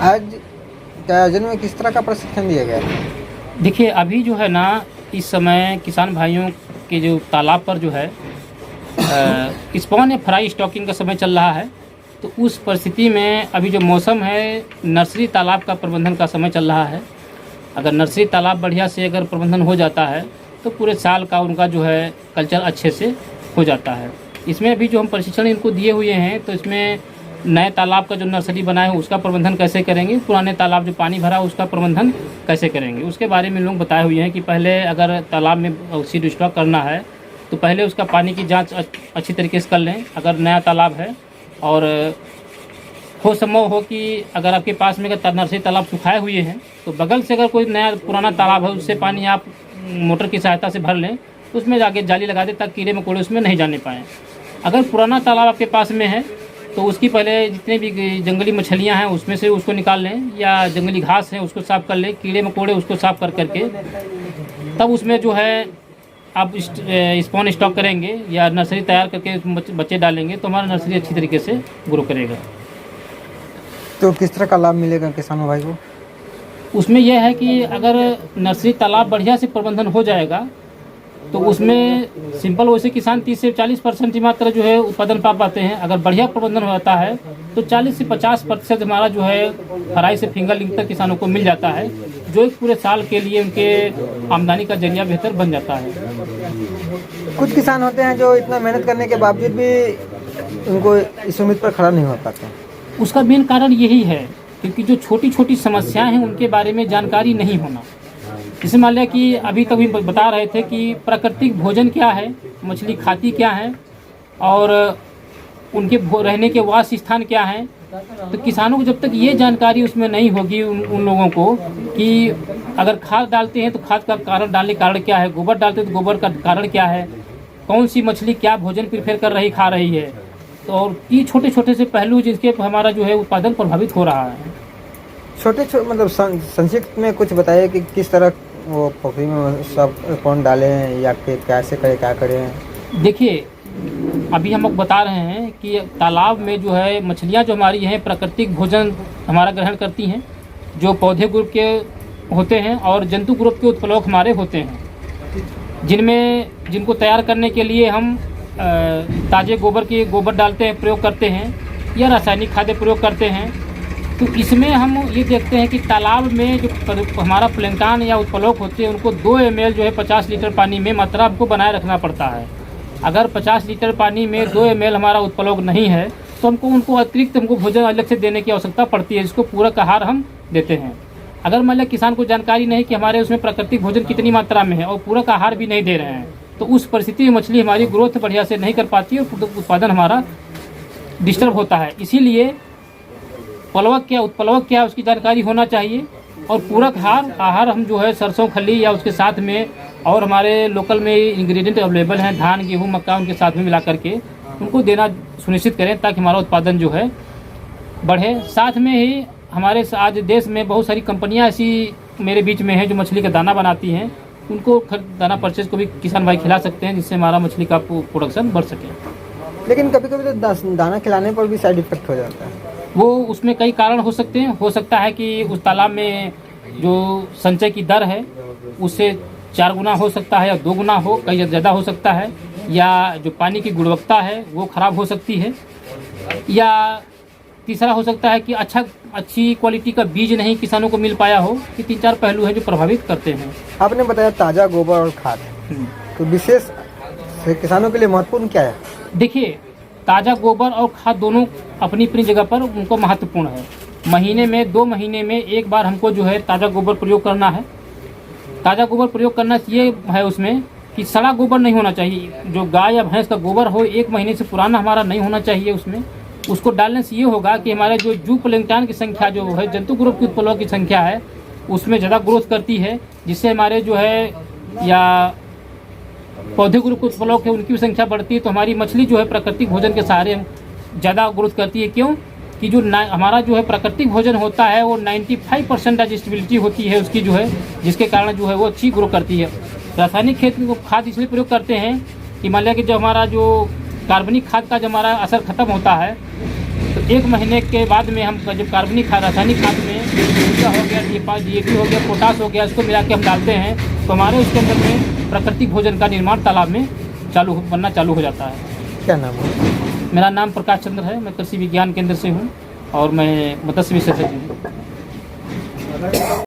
आज के आयोजन में किस तरह का प्रशिक्षण दिया गया? देखिए, अभी जो है ना, इस समय किसान भाइयों के जो तालाब पर जो है स्पॉन या फ्राई स्टॉकिंग का समय चल रहा है। तो उस परिस्थिति में अभी जो मौसम है, नर्सरी तालाब का प्रबंधन का समय चल रहा है। अगर नर्सरी तालाब बढ़िया से अगर प्रबंधन हो जाता है तो पूरे साल का उनका जो है कल्चर अच्छे से हो जाता है। इसमें अभी जो हम प्रशिक्षण इनको दिए हुए हैं, तो इसमें नए तालाब का जो नर्सरी बना है उसका प्रबंधन कैसे करेंगे, पुराने तालाब जो पानी भरा उसका प्रबंधन कैसे करेंगे, उसके बारे में लोग बताए हुए हैं कि पहले अगर तालाब में सीड स्टॉक करना है तो पहले उसका पानी की जांच अच्छी तरीके से कर लें। अगर नया तालाब है और हो संभव हो कि अगर आपके पास में अगर नर्सरी तालाब सुखाए हुए हैं तो बगल से अगर कोई नया पुराना तालाब है उससे पानी आप मोटर की सहायता से भर लें, तो उसमें जाके जाली लगा दें ताकि कीड़े मकोड़े उसमें नहीं जाने पाएँ। अगर पुराना तालाब आपके पास में है तो उसकी पहले जितने भी जंगली मछलियां हैं उसमें से उसको निकाल लें, या जंगली घास है उसको साफ़ कर लें, कीड़े मकोड़े उसको साफ़ कर करके तब उसमें जो है आप स्पॉन स्टॉक करेंगे या नर्सरी तैयार करके बच्चे डालेंगे तो हमारा नर्सरी अच्छी तरीके से ग्रो करेगा। तो किस तरह का लाभ मिलेगा किसानों भाई को? उसमें यह है कि अगर नर्सरी तालाब बढ़िया से प्रबंधन हो जाएगा तो उसमें सिंपल वैसे किसान 30 से 40% ही मात्रा जो है उत्पादन पा पाते हैं। अगर बढ़िया प्रबंधन हो जाता है तो 40 से 50% हमारा जो है फ्राई से फिंगरलिंग तक किसानों को मिल जाता है, जो एक पूरे साल के लिए उनके आमदनी का जरिया बेहतर बन जाता है। कुछ किसान होते हैं जो इतना मेहनत करने के बावजूद भी उनको इस उम्मीद पर खड़ा नहीं हो पाते। उसका मेन कारण यही है क्योंकि जो छोटी छोटी समस्याएं हैं उनके बारे में जानकारी नहीं होना। जैसे मान लिया कि अभी तक भी बता रहे थे कि प्राकृतिक भोजन क्या है, मछली खाती क्या है और उनके रहने के वास स्थान क्या है। तो किसानों को जब तक ये जानकारी उसमें नहीं होगी उन लोगों को कि अगर खाद डालते हैं तो खाद का डालने कारण क्या है, गोबर डालते हैं तो गोबर का कारण क्या है, कौन सी मछली क्या भोजन प्रिफेर कर रही खा रही है, तो और ये छोटे छोटे से पहलू जिसके हमारा जो है उत्पादन प्रभावित हो रहा है। छोटे मतलब संक्षिप्त में कुछ बताइए कि किस तरह वो पोखरी में सब कौन डालें या फिर कैसे करें, क्या करें? देखिए, अभी हम लोग बता रहे हैं कि तालाब में जो है मछलियां जो हमारी हैं प्राकृतिक भोजन हमारा ग्रहण करती हैं, जो पौधे ग्रुप के होते हैं और जंतु ग्रुप के उत्प्लवक हमारे होते हैं, जिनको तैयार करने के लिए हम ताजे गोबर डालते हैं, प्रयोग करते हैं या रासायनिक खाद्य प्रयोग करते हैं। तो इसमें हम ये देखते हैं कि तालाब में जो हमारा प्लैंक्टन या उत्प्लवक होते हैं उनको 2 ml जो है 50 लीटर पानी में मात्रा हमको बनाए रखना पड़ता है। अगर 50 लीटर पानी में 2 ml हमारा उत्प्लवक नहीं है तो उनको अतिरिक्त भोजन अलग से देने की आवश्यकता पड़ती है, जिसको पूरक आहार हम देते हैं। अगर मान लिया किसान को जानकारी नहीं कि हमारे उसमें प्राकृतिक भोजन कितनी मात्रा में है और पूरक आहार भी नहीं दे रहे हैं, तो उस परिस्थिति में मछली हमारी ग्रोथ बढ़िया से नहीं कर पाती और उत्पादन हमारा डिस्टर्ब होता है। इसीलिए उत्प्लवक क्या उसकी जानकारी होना चाहिए और पूरक आहार हम जो है सरसों खली या उसके साथ में और हमारे लोकल में इंग्रेडिएंट अवेलेबल हैं, धान गेहूं मक्का, उनके साथ में मिला करके उनको देना सुनिश्चित करें ताकि हमारा उत्पादन जो है बढ़े। साथ में ही हमारे आज देश में बहुत सारी कंपनियां ऐसी मेरे बीच में हैं जो मछली का दाना बनाती हैं, उनको दाना परचेज को भी किसान भाई खिला सकते हैं, जिससे हमारा मछली का प्रोडक्शन बढ़ सके। लेकिन कभी कभी तो दाना खिलाने पर भी साइड इफेक्ट हो जाता है। वो उसमें कई कारण हो सकते हैं। हो सकता है कि उस तालाब में जो संचय की दर है उससे 4 गुना हो सकता है या 2 गुना हो, कहीं ज़्यादा हो सकता है, या जो पानी की गुणवत्ता है वो खराब हो सकती है, या तीसरा हो सकता है कि अच्छी क्वालिटी का बीज नहीं किसानों को मिल पाया हो। ये 3-4 पहलू हैं जो प्रभावित करते हैं। आपने बताया ताज़ा गोबर और खाद, तो विशेष किसानों के लिए महत्वपूर्ण क्या है? देखिए, ताज़ा गोबर और खाद दोनों अपनी अपनी जगह पर उनको महत्वपूर्ण है। महीने में 2 महीने में एक बार हमको जो है ताज़ा गोबर प्रयोग करना है। ताज़ा गोबर प्रयोग करना ये है उसमें कि सड़ा गोबर नहीं होना चाहिए। जो गाय या भैंस का गोबर हो 1 महीने से पुराना हमारा नहीं होना चाहिए उसमें। उसको डालने से ये होगा कि हमारे जो जू प्लैंक्टन की संख्या जो है, जंतु ग्रुप की उत्प्लवक की संख्या है, उसमें ज़्यादा ग्रोथ करती है, जिससे हमारे जो है या पौधे ग्रुप के उत्प्लवक है उनकी संख्या बढ़ती है। तो हमारी मछली जो है प्राकृतिक भोजन के सहारे ज़्यादा ग्रोथ करती है। क्यों कि जो हमारा जो है प्राकृतिक भोजन होता है वो 95% डाइजेस्टिबिलिटी होती है उसकी जो है, जिसके कारण जो है वो अच्छी ग्रो करती है। रासायनिक खेती को खाद इसलिए प्रयोग करते हैं कि मान लिया कि जब हमारा जो कार्बनिक खाद का जब हमारा असर खत्म होता है तो 1 महीने के बाद में हम जब कार्बनिक खाद रासायनिक खाद में यूरिया हो गया, DAP हो गया, पोटास हो गया, इसको मिला के हम डालते हैं तो हमारे उसके अंदर में प्राकृतिक भोजन का निर्माण तालाब में बनना चालू हो जाता है। क्या नाम है? मेरा नाम प्रकाश चंद्र है, मैं कृषि विज्ञान केंद्र से हूँ और मैं मत्स्य विशेषज्ञ हूँ।